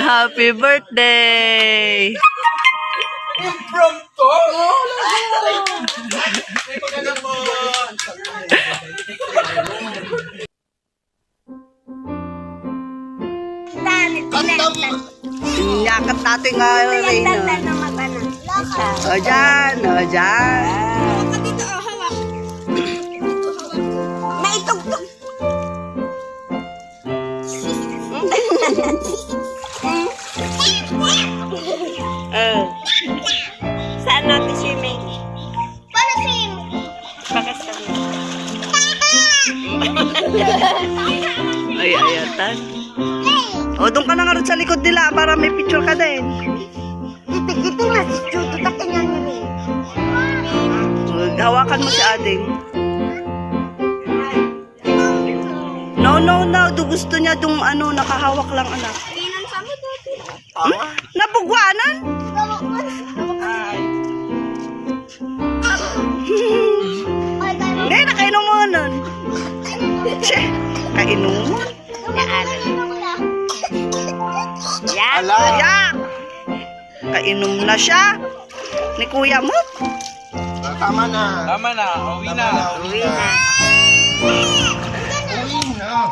Happy birthday! Impromptu! Yakat natin nga rin. O dyan, o dyan. Naitugtog. Saan natin swimming? Paano swimming? Bakit swimming? Ay, ayatan. O, doon ka na nga rin sa likod nila para may picture ka din. Ito nga si Chuto, takin niya rin. Hawakan mo si Ading. No, no, no. Gusto niya dung ano, nakahawak lang anak. Inan sa mo dati. Nabugwanan? Hindi, nakainom mo nun. Che, kainom mo. Yan. Ayak! Kainom na siya. Ni kuya mo. Tama na. Tama na. Uwi na. Uwi na. Uwi na.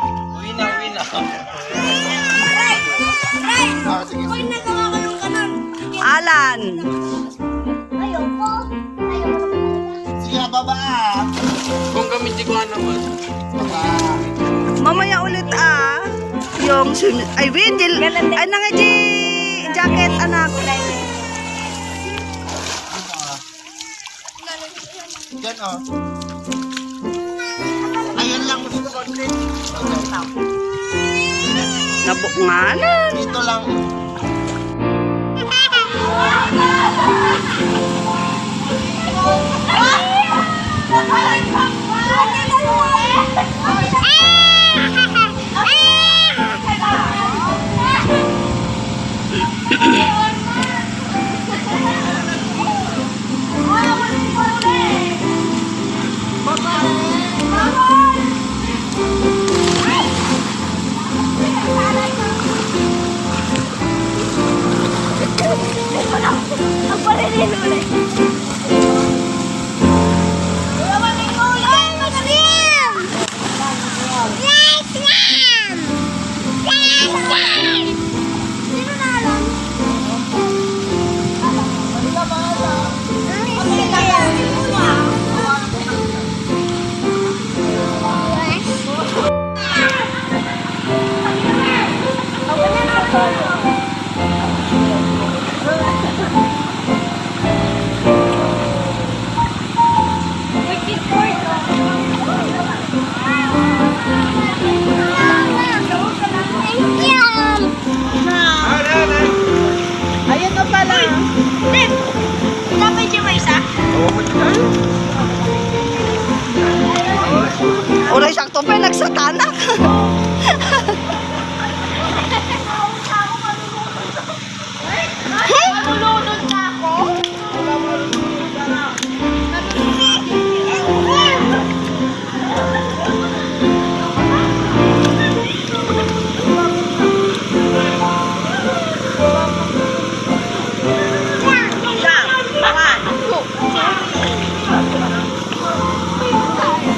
Uy, nagawa ko ng kanan. Alan. Ayoko. Siya, baba. Kung kami tiguan naman. Baba. Mamaya ulit yung ay Windil. Ay nangaji jacket anak. Yan o. Ayan lang gusto ko. Nabuknganan. Dito lang. Oray sakto pa nagsatanak. Nalulunod na ako.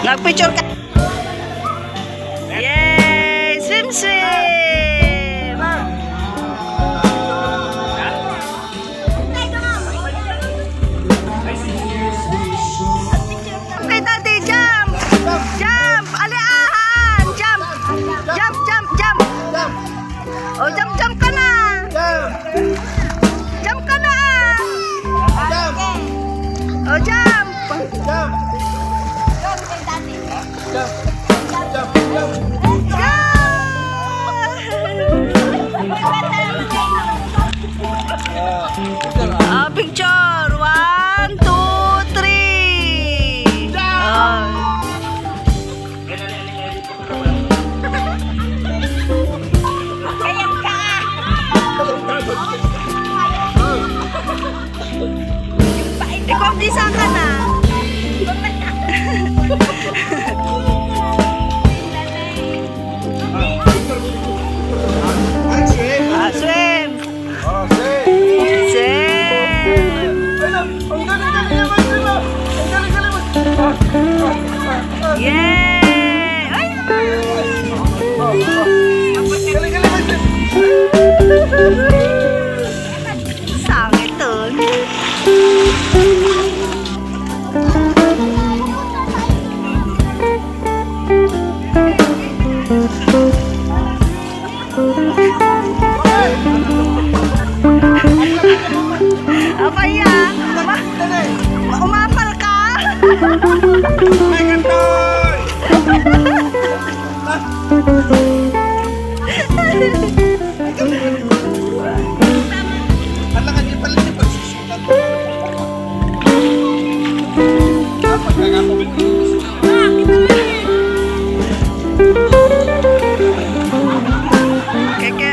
Nagpicture ka. Yay! Swim swim! Okay, Daddy, jump! Jump! Aliahan! Jump! Jump, jump, jump! Oh, jump, jump ka na! Jump ka na! Oh, jump! Picture 1, 2, 3. Yay! Ay! Sangit dun. Apa yan? Umapal ka? May kantoy! Ala ka di pala niya pagsisitan. Dapat kagapon mo. Keke,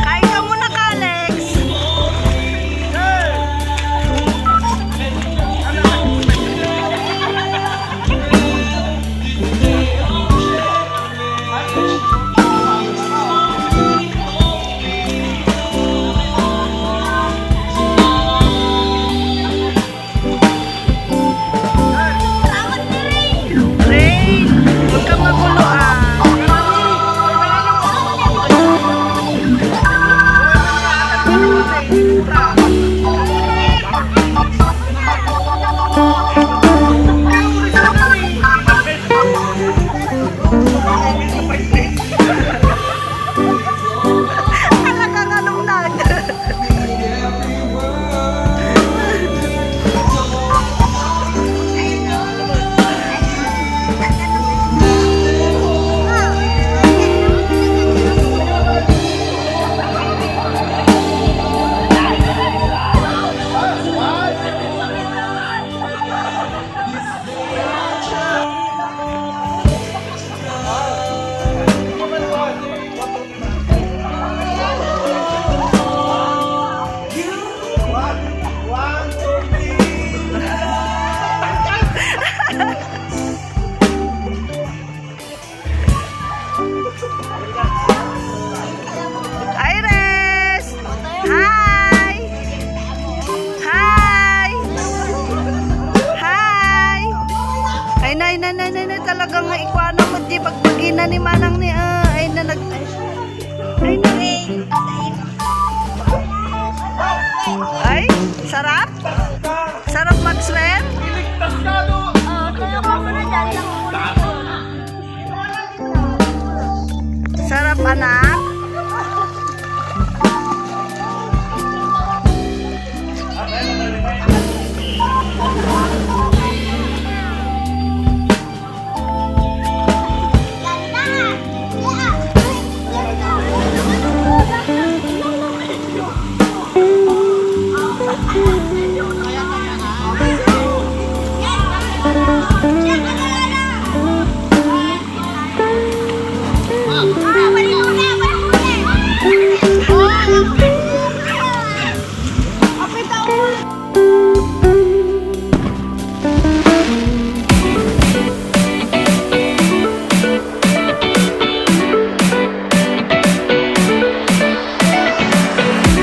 kain ka muna ka, Alex. Rain, huwag kang magulo ah. Ala ka nga nung nag. Iris! Hi! Hi! Hi! Ay, nay, talagang ikuana mo di pagbagina ni Manang ni ay na nag... Ay, na. Ay, sarap? Sarap mag-swim? Sarap, anak?